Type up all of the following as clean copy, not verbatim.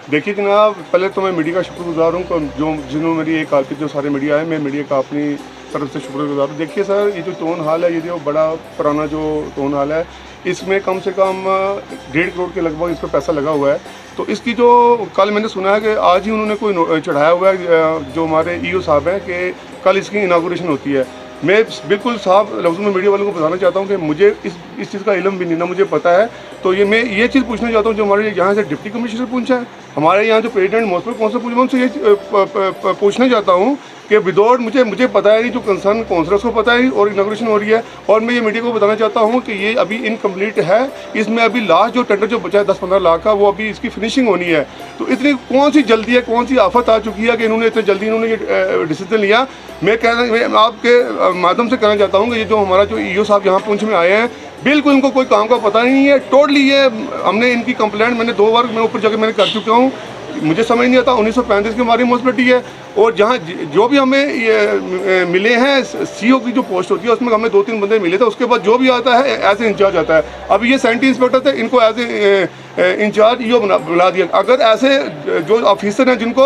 देखिए जनाब, पहले तो मैं मीडिया का शुक्रगुजार हूँ जो जिन्होंने मेरी एक कॉल पे जो सारे मीडिया आए, मैं मीडिया का अपनी तरफ से शुक्रगुजार हूँ। देखिए सर, ये जो टोन हाल है, ये जो बड़ा पुराना जो टोन हाल है, इसमें कम से कम 1.5 करोड़ के लगभग इस पर पैसा लगा हुआ है। तो इसकी जो कल मैंने सुना है कि आज ही उन्होंने कोई चढ़ाया हुआ है, जो हमारे ईओ साहब हैं, कि कल इसकी इनागोरेशन होती है। मैं बिल्कुल साफ लफ्ज़ों में मीडिया वालों को बताना चाहता हूँ कि मुझे इस चीज़ का इल्म भी नहीं ना मुझे पता है। तो मैं ये चीज़ पूछना चाहता हूँ, जो हमारे यहाँ से डिप्टी कमिश्नर पूछा है, हमारे यहाँ जो प्रेसिडेंट म्यूनसिपल काउंसिल पूछा, मैं उनसे ये पूछना चाहता हूँ कि विदाउट मुझे पता है नहीं, जो कंसर्न काउंसलर्स को पता है और इनाग्रेशन हो रही है। और मैं ये मीडिया को बताना चाहता हूँ कि ये अभी इनकम्प्लीट है, इसमें अभी लास्ट जो टेंडर जो बचा है 10-15 लाख का, वो अभी इसकी फिनिशिंग होनी है। तो इतनी कौन सी जल्दी है, कौन सी आफत आ चुकी है कि इन्होंने इतनी जल्दी ये डिसीजन लिया। मैं आपके माध्यम से कहना चाहता हूँ कि ये जो हमारा जो ईओ साहब यहाँ पुंछ में आए हैं, बिल्कुल इनको कोई काम का पता नहीं है। टोटली ये हमने इनकी कंप्लेंट मैंने 2 बार मैं ऊपर जाकर मैंने कर चुका हूँ। मुझे समझ नहीं आता, 1935 की हमारी म्यूनसिपलिटी है, और जहाँ जो भी हमें ये मिले हैं सीओ की जो पोस्ट होती है, उसमें हमें 2-3 बंदे मिले थे। उसके बाद जो भी आता है एज ए इंचार्ज आता है। अब ये सैनिटरी इंस्पेक्टर थे, इनको एज ए इंचार्ज ईओ बना दिया। अगर ऐसे जो ऑफिसर हैं जिनको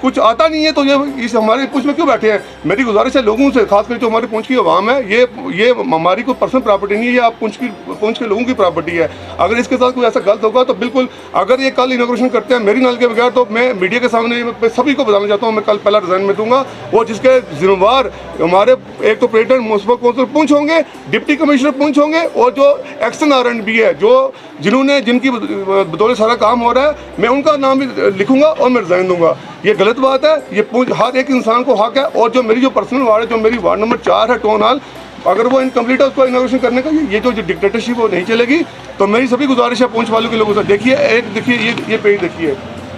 कुछ आता नहीं है, तो ये इस हमारे पूंछ में क्यों बैठे हैं? मेरी गुजारिश है लोगों से, खासकर जो हमारे पूंछ की आवाम है, ये हमारी कोई पर्सनल प्रॉपर्टी नहीं है, ये आप पूंछ के लोगों की प्रॉपर्टी है। अगर इसके साथ कोई ऐसा गलत होगा तो बिल्कुल, अगर ये कल इनॉग्रेशन करते हैं मेरी नल के बगैर, तो मैं मीडिया के सामने मैं सभी को बताना चाहता हूँ, मैं कल पहला रिजाइन में दूंगा। और जिसके जिम्मेवार हमारे एक तो प्रेसिडेंट म्यूनसिपल काउंसिल पूंछ होंगे, डिप्टी कमिश्नर पूंछ होंगे, और जो एक्शन R&B है, जिनकी बदौलत सारा काम हो रहा है, मैं उनका नाम भी लिखूंगा और मैं रिजाइन दूंगा। ये गलत बात है, ये हर एक इंसान को हक है। और जो मेरी जो पर्सनल वार्ड है, जो मेरी वार्ड नंबर 4 है टोन हाल, अगर वो इनकम्प्लीट है, उसको इनॉग्रेशन करने का ये जो डिक्टेटरशिप वो नहीं चलेगी। तो मेरी सभी गुजारिश है पूंछ वालों के लोगों से। देखिए ये पेज देखिए,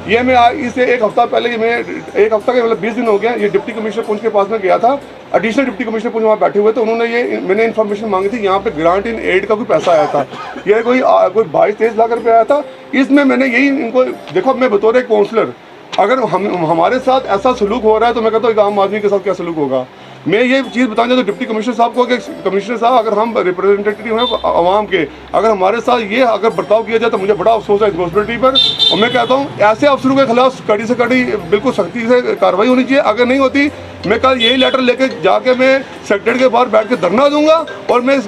ये मैं इससे एक हफ्ता पहले, मैं एक हफ्ता के मतलब 20 दिन हो गया, ये डिप्टी कमिश्नर पूंछ के पास में गया था। एडिशनल डिप्टी कमिश्नर पूंछ वहाँ बैठे हुए, तो उन्होंने मैंने इन्फॉर्मेशन मांगी थी, यहाँ पे ग्रांट इन एड का कोई पैसा आया था, ये कोई 22-23 लाख रुपये आया था। इसमें मैंने यही इनको देखो, मैं बतौर एक काउंसलर, अगर हमारे साथ ऐसा सलूक हो रहा है, तो मैं कहता हूँ एक आम आदमी के साथ क्या सलूक होगा। मैं ये चीज़ बताना चाहता हूँ डिप्टी कमिश्नर साहब को कि कमिश्नर साहब, अगर हम रिप्रेजेंटेटिव हैं आवाम के, अगर हमारे साथ ये अगर बर्ताव किया जाए, तो मुझे बड़ा अफसोस है इस म्यूनसिपलिटी पर। और मैं कहता हूँ ऐसे अफसरों के खिलाफ कड़ी से कड़ी बिल्कुल सख्ती से कार्रवाई होनी चाहिए। अगर नहीं होती, मैं कल यही लेटर लेके जाके मैं सेक्रेटरी के बाहर बैठ के धरना दूंगा, और मैं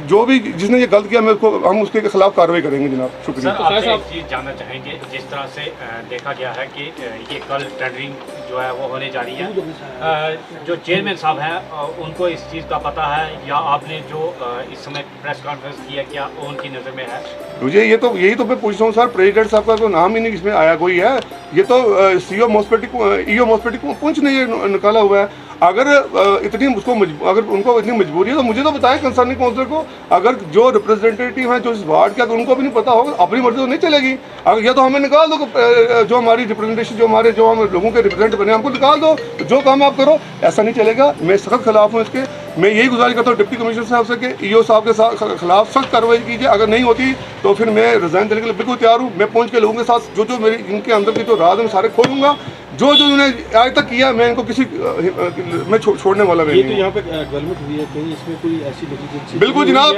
जो भी जिसने ये गलत किया, हम उसके खिलाफ कार्रवाई करेंगे। जनाब शुक्रिया। सर, आपसे एक चीज़ जानना चाहेंगे, जिस तरह से देखा गया है कि ये कल टेंडरिंग जो है वो होने जा रही है, जो चेयरमैन साहब हैं उनको इस चीज़ का पता है, या आपने जो इस समय प्रेस कॉन्फ्रेंस की है, क्या उनकी नज़र में है? मुझे यही तो मैं पूछता हूँ सर, प्रेसिडेंट साहब का तो नाम ही नहीं इसमें आया कोई है। ये तो ईओ म्यूनसिपलिटी पूंछ ने ये निकाला हुआ है। अगर अगर उनको इतनी मजबूरी है, तो मुझे तो बताएं कंसर्निंग काउंसलर को। अगर जो रिप्रेजेंटेटिव हैं जो इस वार्ड का, तो उनको भी नहीं पता होगा, अपनी मर्जी तो नहीं चलेगी। अगर या तो हमें निकाल दो, जो हमारी रिप्रेजेंटेशन, जो हम लोगों के रिप्रेजेंट बने, हमको निकाल दो, जो काम आप करो। ऐसा नहीं चलेगा, मैं सख्त खिलाफ हूँ इसके। मैं यही गुजारिश करता हूँ डिप्टी कमिश्नर साहब से कि ईओ साहब के खिलाफ सख्त कार्रवाई कीजिए। अगर नहीं होती, तो फिर मैं रिजाइन देने के लिए बिल्कुल तैयार हूँ। मैं पहुँच के लोगों के साथ जो मेरी इनके अंदर की जो राज है, मैं सारे खोलूँगा। जो उन्होंने आज तक किया, मैं इनको मैं छोड़ने वाला नहीं। ये तो यहाँ पे डेवलपमेंट हुई है, कहीं इसमें कोई ऐसी नेगलिजेंसी बिल्कुल जनाब,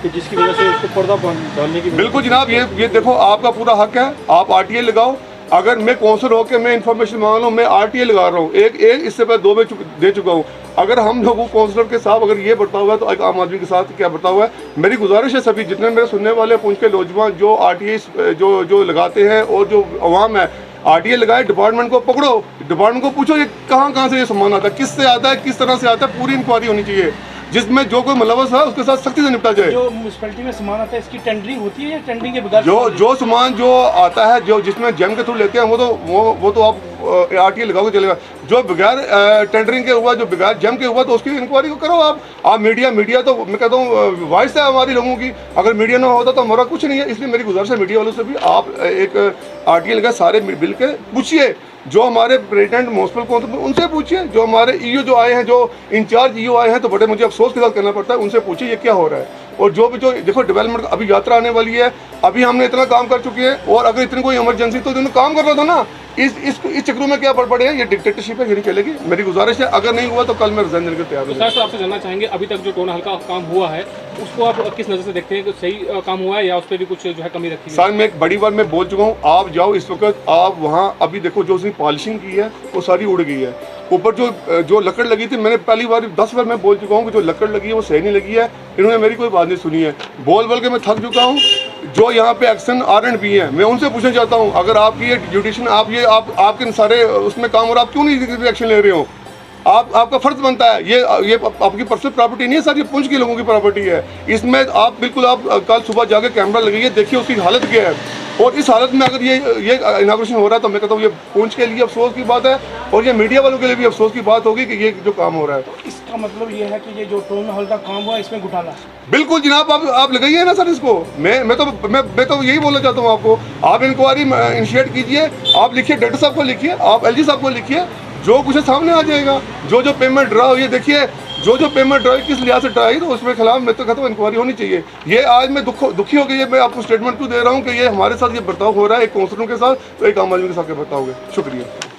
कि जिसकी वजह से इसको पर्दा डालने की? बिल्कुल जनाब, ये देखो, आपका पूरा हक है, आप RTA लगाओ। अगर मैं काउंसलर होकर मैं इन्फॉर्मेशन मांग रहा हूँ, मैं RTA लगा रहा हूँ, एक इससे पहले 2 में दे चुका हूँ। अगर हम लोगों काउंसलर के साथ अगर ये बर्ताव हुआ है, तो एक आम आदमी के साथ क्या बर्ताव हुआ है? मेरी गुजारिश है सभी जितने मेरे सुनने वाले पूंछ के नौजवान जो RTA जो लगाते हैं, और जो अवाम है, RTA लगाए, डिपार्टमेंट को पकड़ो, डिपार्टमेंट को पूछो ये कहाँ से ये सामान आता है, किससे आता है, किस तरह से आता है, पूरी इंक्वायरी होनी चाहिए, जिसमें जो कोई मुलव्वस है उसके साथ सख्ती से निपटा जाए। जो म्यूनसिपैलिटी में सामान आता है, इसकी टेंडरिंग होती है या टेंडरिंग के बगैर? जो सामान जो आता है, जिसमें जेम के थ्रू लेते हैं, वो तो आप RTA लगाओगे चलेगा। जो बगैर टेंडरिंग के हुआ, जो बगैर जेम के हुआ, तो उसकी इंक्वायरी को करो आप मीडिया तो मैं कहता हूँ वॉइस है हमारी लोगों की। अगर मीडिया ना होता तो हमारा कुछ नहीं है। इसलिए मेरी गुजारिश है मीडिया वालों से भी, आप एक RTA लगा, सारे मिल के पूछिए, जो हमारे प्रेसिडेंट म्यूनसिपल काउंसिल उनसे पूछिए, जो हमारे ईओ जो आए हैं, जो इंचार्ज ईओ आए हैं, तो बड़े मुझे अफसोस के साथ करना पड़ता है, उनसे पूछिए ये क्या हो रहा है। और जो देखो डेवलपमेंट, अभी यात्रा आने वाली है, अभी हमने इतना काम कर चुके हैं, और अगर इतनी कोई इमरजेंसी, तो इन्होंने काम करना था ना। इस चक्रों में क्या पड़े हैं, ये डिक्टेटरशिप है, ये नहीं चलेगी। मेरी गुजारिश है, अगर नहीं हुआ तो कल मैं रिजाइन देने के तैयार हूँ। सर आपसे जानना चाहेंगे अभी तक जो टाउन हॉल का काम हुआ है उसको आप किस नज़र से देखते हैं कि सही काम हुआ है या उस पर भी कुछ जो है कमी रखी है? सर मैं एक बड़ी बार मैं बोल चुका हूँ, आप जाओ इस वक्त, आप वहाँ अभी देखो जो उसने पॉलिशिंग की है वो सारी उड़ गई है। ऊपर जो लकड़ लगी थी, मैंने पहली बार 10 बार मैं बोल चुका हूँ कि जो लकड़ लगी है वो सही नहीं लगी है। इन्होंने मेरी कोई बात नहीं सुनी है, बोल के मैं थक चुका हूँ। जो यहाँ पे एक्शन R&B है, मैं उनसे पूछना चाहता हूँ, अगर आपकी ये जुडिशन आपके सारे उसमें काम और आप क्यों नहीं रिएक्शन ले रहे हो? आपका फर्ज बनता है, ये आपकी पर्सनल प्रॉपर्टी नहीं है सर, ये पुंछ के लोगों की प्रॉपर्टी है। इसमें आप बिल्कुल आप कल सुबह जाके कैमरा लगाइए, देखिए उसकी हालत क्या है। और इस हालत में अगर ये इनाग्रेशन हो रहा है तो मैं कहता हूँ ये पुंछ के लिए अफसोस की बात है और ये मीडिया वालों के लिए भी अफसोस की बात होगी कि ये जो काम हो रहा है। इसका मतलब ये है कि ये जो टाउन हॉल का काम हुआ इसमें घोटाला है। बिल्कुल जनाब, आप लगाइए ना सर इसको। मैं तो यही बोलना चाहता हूँ आपको, आप इंक्वायरी इनिशिएट कीजिए, आप लिखिए, डायरेक्टर साहब को लिखिए, आप LG साहब को लिखिए, जो कुछ है सामने आ जाएगा। जो पेमेंट ड्रा, ये देखिए जो पेमेंट ड्रा किस लिहाज से ड्रा है, तो उसमें खिलाफ मैं तो कहता हूँ इंक्वायरी होनी चाहिए। ये आज मैं दुखी हो गई, मैं आपको स्टेटमेंट क्यों दे रहा हूँ कि ये हमारे साथ ये बर्ताव हो रहा है एक काउंसलरों के साथ, तो एक आम आदमी के साथ क्या बर्ताव हो गया। शुक्रिया।